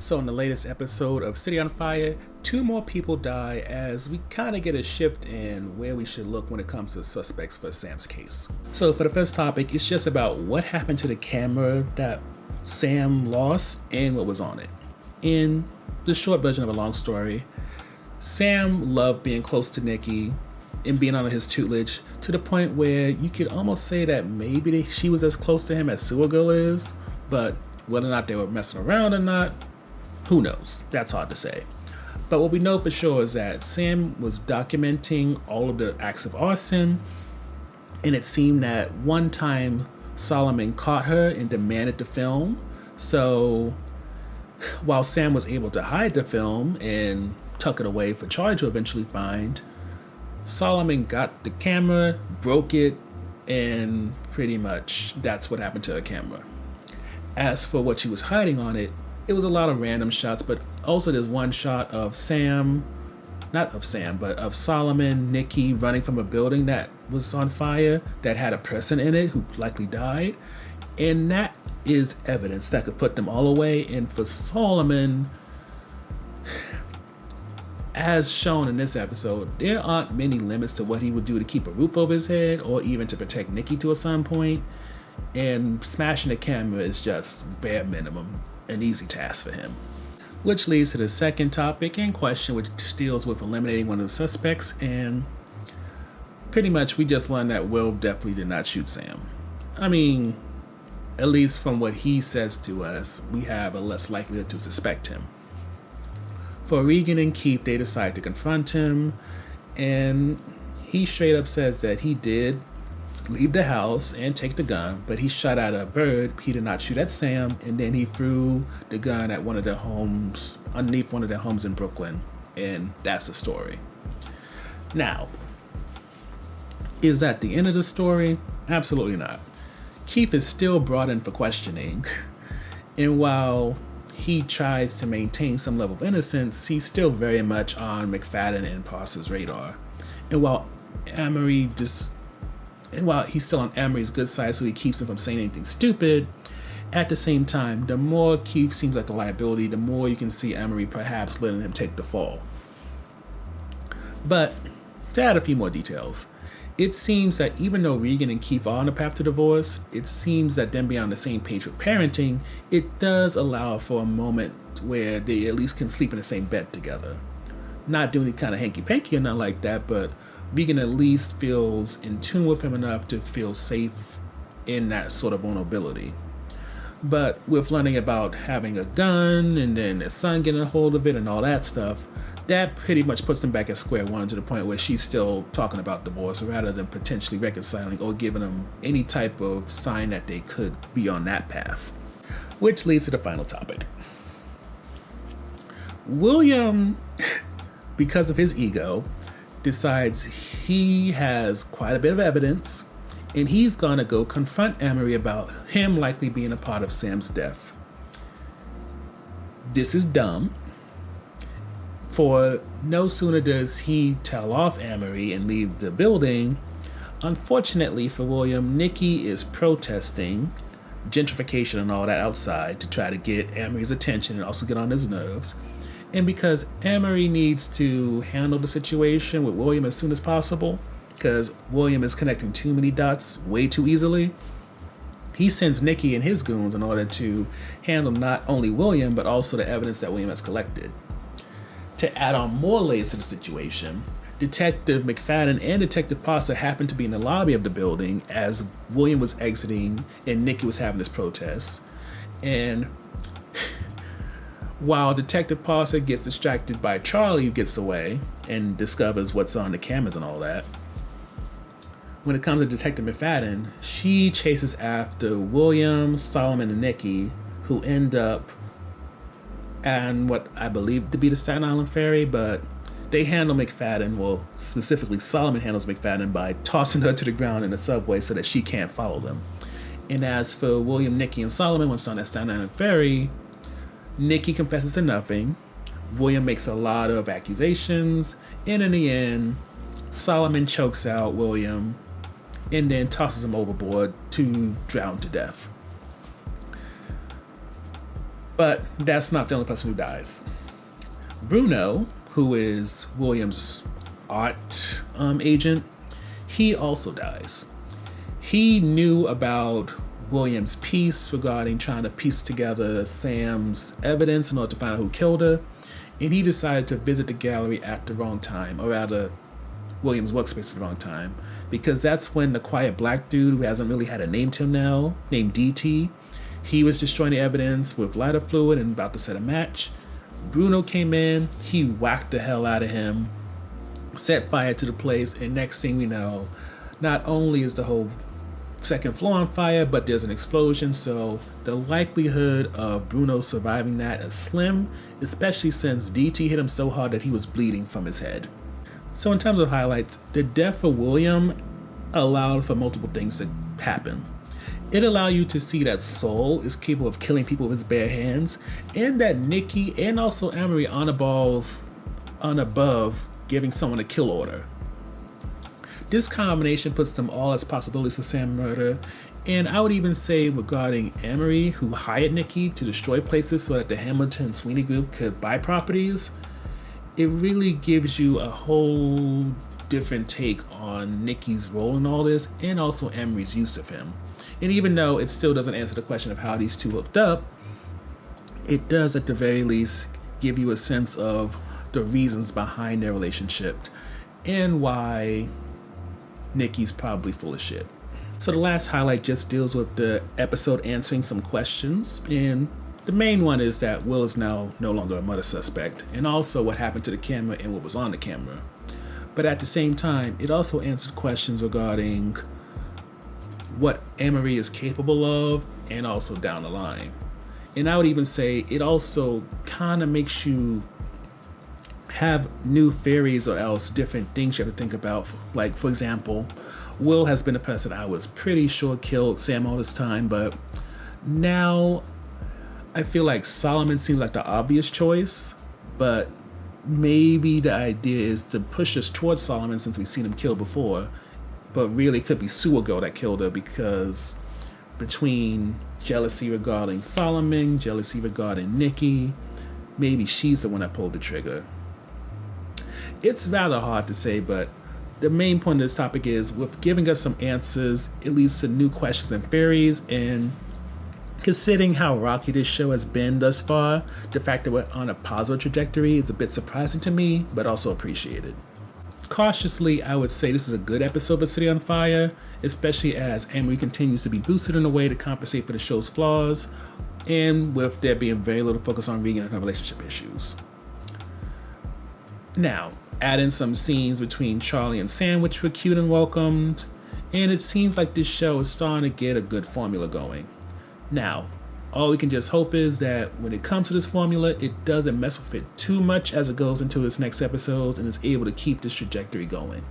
So in the latest episode of City on Fire, two more people die as we kind of get a shift in where we should look when it comes to suspects for Sam's case. So for the first topic, it's just about what happened to the camera that Sam lost and what was on it. In the short version of a long story, Sam loved being close to Nikki and being under his tutelage to the point where you could almost say that maybe she was as close to him as Sewer Girl is, but whether or not they were messing around or not, who knows? That's hard to say. But what we know for sure is that Sam was documenting all of the acts of arson, and it seemed that one time Solomon caught her and demanded the film. So while Sam was able to hide the film and tuck it away for Charlie to eventually find, Solomon got the camera, broke it, and pretty much that's what happened to her camera. As for what she was hiding on it, it was a lot of random shots, but also there's one shot of Solomon, Nikki running from a building that was on fire that had a person in it who likely died. And that is evidence that could put them all away. And for Solomon, as shown in this episode, there aren't many limits to what he would do to keep a roof over his head or even to protect Nikki to a some point. And smashing the camera is just bare minimum. An easy task for him. Which leads to the second topic in question, which deals with eliminating one of the suspects, and pretty much we just learned that Will definitely did not shoot Sam. I mean, at least from what he says to us, we have a less likelihood to suspect him. For Regan and Keith, they decide to confront him, and he straight up says that he did leave the house and take the gun, but he shot at a bird. He did not shoot at Sam, and then he threw the gun at one of the homes, underneath one of the homes in Brooklyn, and that's the story. Now, is that the end of the story? Absolutely not. Keith is still brought in for questioning, and while he tries to maintain some level of innocence, he's still very much on McFadden and Parser's radar. And while he's still on Emery's good side, so he keeps him from saying anything stupid, at the same time, the more Keith seems like a liability, the more you can see Emery perhaps letting him take the fall. But to add a few more details, it seems that even though Regan and Keith are on the path to divorce, it seems that them being on the same page with parenting, it does allow for a moment where they at least can sleep in the same bed together. Not doing any kind of hanky-panky or nothing like that, but Regan at least feels in tune with him enough to feel safe in that sort of vulnerability. But with learning about having a gun and then his son getting a hold of it and all that stuff, that pretty much puts them back at square one to the point where she's still talking about divorce rather than potentially reconciling or giving them any type of sign that they could be on that path. Which leads to the final topic. William, because of his ego, decides he has quite a bit of evidence, and he's gonna go confront Emery about him likely being a part of Sam's death. This is dumb, for no sooner does he tell off Emery and leave the building, unfortunately for William, Nikki is protesting gentrification and all that outside to try to get Emery's attention and also get on his nerves. And because Emery needs to handle the situation with William as soon as possible, because William is connecting too many dots way too easily, he sends Nikki and his goons in order to handle not only William, but also the evidence that William has collected. To add on more layers to the situation, Detective McFadden and Detective Parser happened to be in the lobby of the building as William was exiting and Nikki was having this protest. And while Detective Parser gets distracted by Charlie, who gets away and discovers what's on the cameras and all that, when it comes to Detective McFadden, she chases after William, Solomon, and Nikki, who end up on what I believe to be the Staten Island Ferry, but they handle McFadden, well, specifically Solomon handles McFadden by tossing her to the ground in the subway so that she can't follow them. And as for William, Nikki, and Solomon, once on that Staten Island Ferry, Nikki confesses to nothing, William makes a lot of accusations, and in the end, Solomon chokes out William and then tosses him overboard to drown to death. But that's not the only person who dies. Bruno, who is William's art agent, he also dies. He knew about William's piece regarding trying to piece together Sam's evidence in order to find out who killed her, and he decided to visit the gallery at the wrong time, or rather, William's workspace at the wrong time, because that's when the quiet black dude, who hasn't really had a name till now, named DT, he was destroying the evidence with lighter fluid and about to set a match. Bruno came in, he whacked the hell out of him, set fire to the place, and next thing we know, not only is the whole second floor on fire, but there's an explosion, so the likelihood of Bruno surviving that is slim, especially since DT hit him so hard that he was bleeding from his head. So in terms of highlights, the death of William allowed for multiple things to happen. It allowed you to see that Saul is capable of killing people with his bare hands, and that Nikki and also Amory on above giving someone a kill order. This combination puts them all as possibilities for Sam murder, and I would even say regarding Amory, who hired Nikki to destroy places so that the Hamilton Sweeney group could buy properties, it really gives you a whole different take on Nikki's role in all this, and also Amory's use of him. And even though it still doesn't answer the question of how these two hooked up, it does at the very least give you a sense of the reasons behind their relationship and why Nikki's probably full of shit. So the last highlight just deals with the episode answering some questions, and the main one is that Will is now no longer a murder suspect, and also what happened to the camera and what was on the camera. But at the same time, it also answered questions regarding what Amory is capable of, and also down the line. And I would even say it also kind of makes you have new theories or else different things you have to think about. Like, for example, Will has been a person I was pretty sure killed Sam all this time, but now I feel like Solomon seems like the obvious choice, but maybe the idea is to push us towards Solomon since we've seen him kill before, but really it could be Sewergirl that killed her, because between jealousy regarding Solomon, jealousy regarding Nikki, maybe she's the one that pulled the trigger. It's rather hard to say, but the main point of this topic is, with giving us some answers, it leads to new questions and theories, and considering how rocky this show has been thus far, the fact that we're on a positive trajectory is a bit surprising to me, but also appreciated. Cautiously, I would say this is a good episode of City on Fire, especially as Amory continues to be boosted in a way to compensate for the show's flaws, and with there being very little focus on Regan and her relationship issues. Now, add in some scenes between Charlie and Sam, which were cute and welcomed, and it seems like this show is starting to get a good formula going. Now, all we can just hope is that when it comes to this formula, it doesn't mess with it too much as it goes into its next episodes and is able to keep this trajectory going.